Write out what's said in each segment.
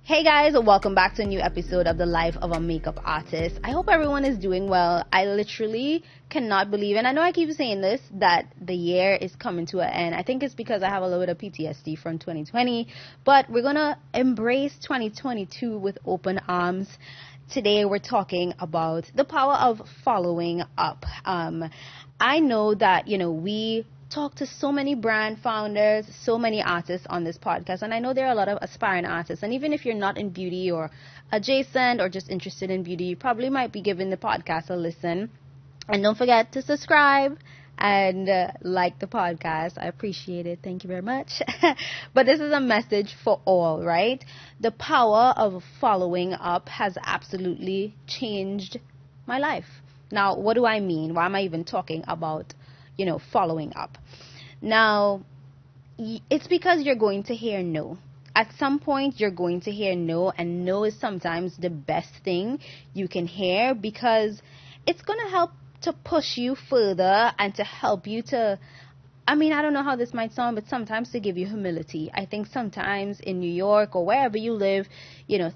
Hey guys, welcome back to a new episode of the life of a makeup artist. I hope everyone is doing well. I literally cannot believe, and I know I keep saying this, that the year is coming to an end. I think it's because I have a little bit of PTSD from 2020, but we're gonna embrace 2022 with open arms. Today we're talking about the power of following up. I know that, we talk to so many brand founders, so many artists on this podcast, and I know there are a lot of aspiring artists, and even if you're not in beauty or adjacent or just interested in beauty, you probably might be giving the podcast a listen. And don't forget to subscribe and like the podcast. I appreciate it. Thank you very much. But this is a message for all, right? The power of following up has absolutely changed my life. Now, what do I mean? Why am I even talking about following up? Now, it's because you're going to hear no. At some point, you're going to hear no, and no is sometimes the best thing you can hear because it's going to help to push you further and to help you to, I don't know how this might sound, but sometimes to give you humility. I think sometimes in New York or wherever you live,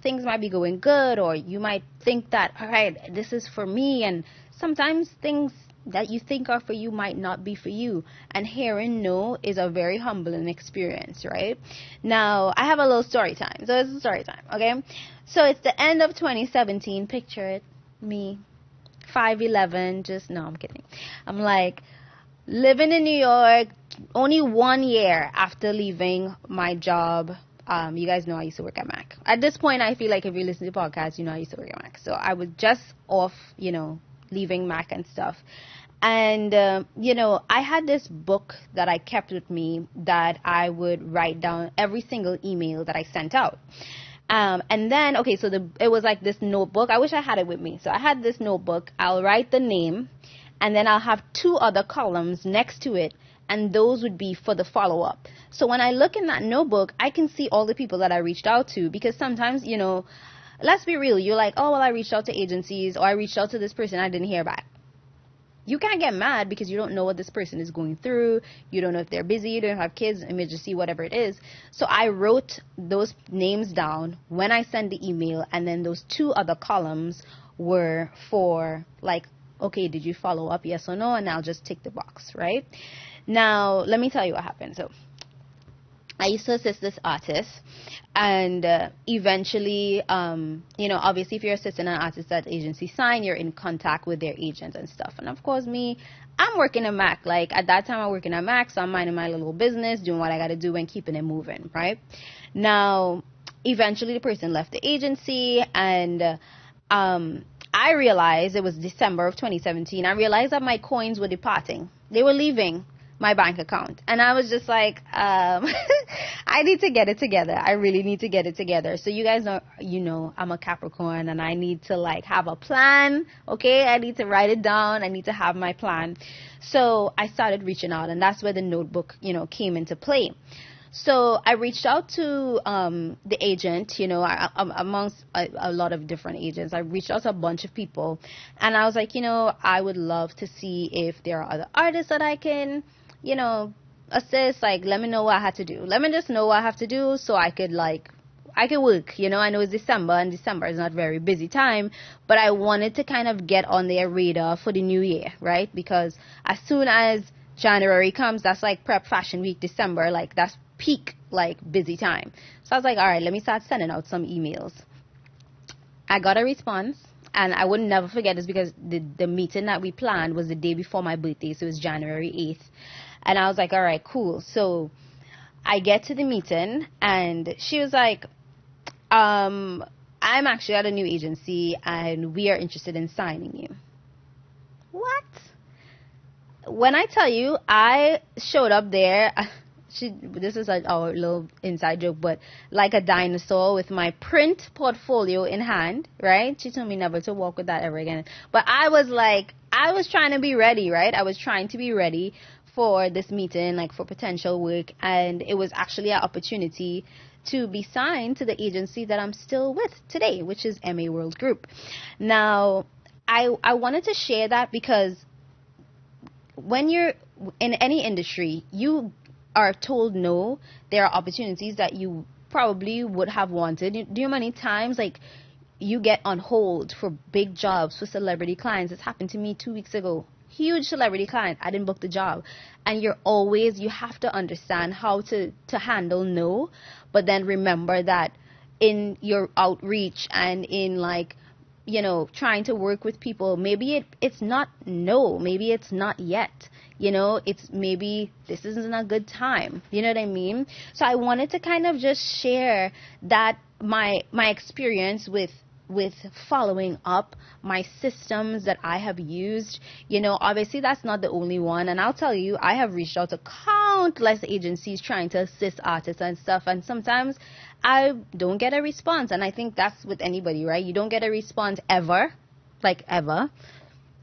things might be going good, or you might think that, all right, this is for me, and sometimes things that you think are for you might not be for you, and hearing no is a very humbling experience, right? Now, I have a little story time. So it's a story time, okay? So it's the end of 2017. Picture it, me, 5'11", no, I'm kidding. I'm like living in New York, only 1 year after leaving my job. You guys know I used to work at Mac. At this point, I feel like if you listen to podcasts, I used to work at Mac. So I was just off, leaving Mac and stuff. And, I had this book that I kept with me that I would write down every single email that I sent out. And then, okay, so it was like this notebook. I wish I had it with me. So I had this notebook. I'll write the name, and then I'll have two other columns next to it, and those would be for the follow-up. So when I look in that notebook, I can see all the people that I reached out to, because sometimes, let's be real. You're like, oh, well, I reached out to agencies, or I reached out to this person, I didn't hear back. You can't get mad because you don't know what this person is going through. You don't know if they're busy, you don't have kids, emergency, whatever it is. So I wrote those names down when I sent the email, and then those two other columns were for, like, okay, did you follow up, yes or no? And I'll just tick the box, right? Now, let me tell you what happened. So I used to assist this artist, and eventually, obviously if you're assisting an artist that agency sign, you're in contact with their agent and stuff. And of course, I'm working at Mac. Like, at that time, I'm working at Mac, so I'm minding my little business, doing what I got to do and keeping it moving, right? Now, eventually the person left the agency, and I realized, it was December of 2017, I realized that my coins were departing. They were leaving my bank account. And I was just like, I need to get it together. I really need to get it together. So you guys know, I'm a Capricorn, and I need to have a plan. Okay. I need to write it down. I need to have my plan. So I started reaching out, and that's where the notebook, came into play. So I reached out to the agent, amongst a lot of different agents. I reached out to a bunch of people, and I was like, I would love to see if there are other artists that I can, assist. Like, let me know what I have to do. Let me just know what I have to do so I could work. I know it's December, and December is not a very busy time, but I wanted to kind of get on their radar for the new year, right? Because as soon as January comes, that's like prep fashion week. December, like, that's peak, like, busy time. So I was like, all right, let me start sending out some emails. I got a response, and I would never forget this because the meeting that we planned was the day before my birthday, so it was January 8th. And I was like, all right, cool. So I get to the meeting, and she was like, I'm actually at a new agency, and we are interested in signing you. What? When I tell you, I showed up there, this is our little inside joke, but like a dinosaur with my print portfolio in hand, right? She told me never to walk with that ever again. But I was trying to be ready, right? I was trying to be ready for this meeting, like for potential work, and it was actually an opportunity to be signed to the agency that I'm still with today, which is MA World Group. Now, I wanted to share that because when you're in any industry, you are told no, there are opportunities that you probably would have wanted. Do you know how many times like you get on hold for big jobs for celebrity clients? It's happened to me 2 weeks ago. Huge celebrity client. I didn't book the job. And you have to understand how to handle no, but then remember that in your outreach and in like, trying to work with people, maybe it's not no, maybe it's not yet, it's maybe this isn't a good time. You know what I mean? So I wanted to kind of just share that my experience with following up, my systems that I have used. Obviously that's not the only one, and I'll tell you, I have reached out to countless agencies trying to assist artists and stuff, and sometimes I don't get a response. And I think that's with anybody, right? You don't get a response ever, like ever.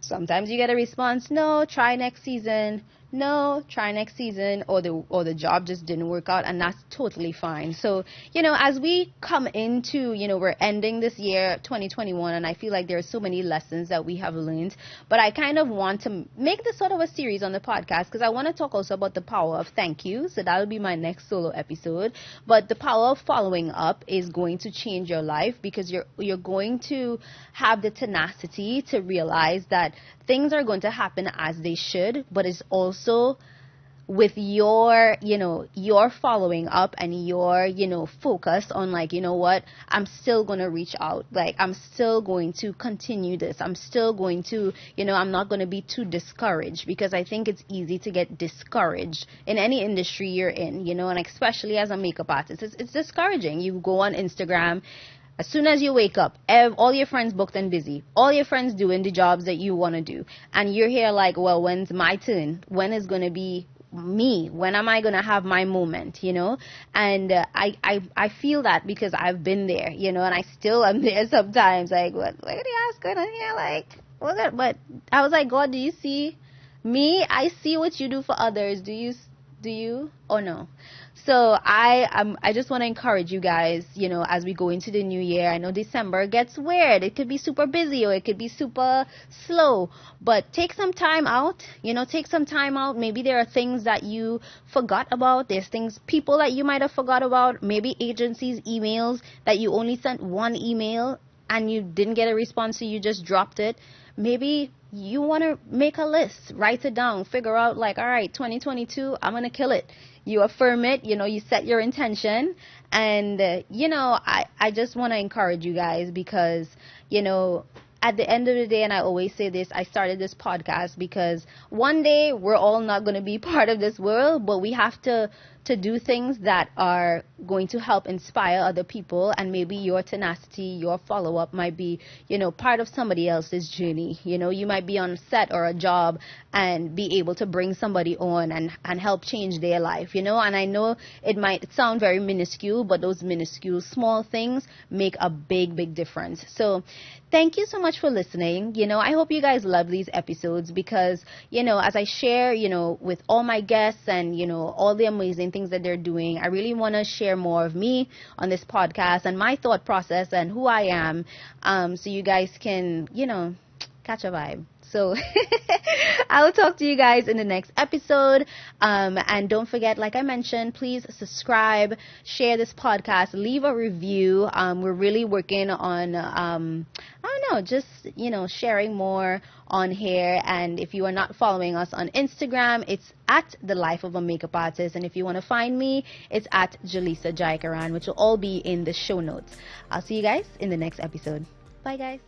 Sometimes you get a response, no, try next season. No, try next season, or the job just didn't work out, and that's totally fine. So, as we come into, we're ending this year 2021, and I feel like there are so many lessons that we have learned, but I kind of want to make this sort of a series on the podcast because I want to talk also about the power of thank you. So that'll be my next solo episode. But the power of following up is going to change your life, because you're going to have the tenacity to realize that things are going to happen as they should, but it's also with your following up and your, focus on like, what, I'm still going to reach out. Like, I'm still going to continue this. I'm still going to, I'm not going to be too discouraged, because I think it's easy to get discouraged in any industry you're in, and especially as a makeup artist, it's discouraging. You go on Instagram, as soon as you wake up, all your friends booked and busy. All your friends doing the jobs that you want to do. And you're here like, well, when's my turn? When is going to be me? When am I going to have my moment, And I feel that because I've been there, and I still am there sometimes. Like, what are the ass going on here? Like, what's that? But I was like, God, do you see me? I see what you do for others. Do you or no? So I just want to encourage you guys, as we go into the new year. I know December gets weird. It could be super busy or it could be super slow, but take some time out, take some time out. Maybe there are things that you forgot about. There's people that you might have forgot about. Maybe agencies, emails that you only sent one email and you didn't get a response, so you just dropped it. Maybe you want to make a list, write it down, figure out like, all right, 2022, I'm going to kill it. You affirm it, you set your intention. And, I just want to encourage you guys because, at the end of the day, and I always say this, I started this podcast because one day we're all not going to be part of this world, but we have to do things that are going to help inspire other people. And maybe your tenacity, your follow-up might be, part of somebody else's journey. You might be on a set or a job and be able to bring somebody on and help change their life, and I know it might sound very minuscule, but those minuscule small things make a big, big difference. So thank you so much for listening. I hope you guys love these episodes because, as I share, with all my guests and, all the amazing things that they're doing, I really want to share more of me on this podcast and my thought process and who I am, so you guys can, catch a vibe. So I'll talk to you guys in the next episode. And don't forget, like I mentioned, please subscribe, share this podcast, leave a review. We're really working on, just, sharing more on here. And if you are not following us on Instagram, it's at The Life of a Makeup Artist. And if you want to find me, it's at Jalisa Jaikaran, which will all be in the show notes. I'll see you guys in the next episode. Bye, guys.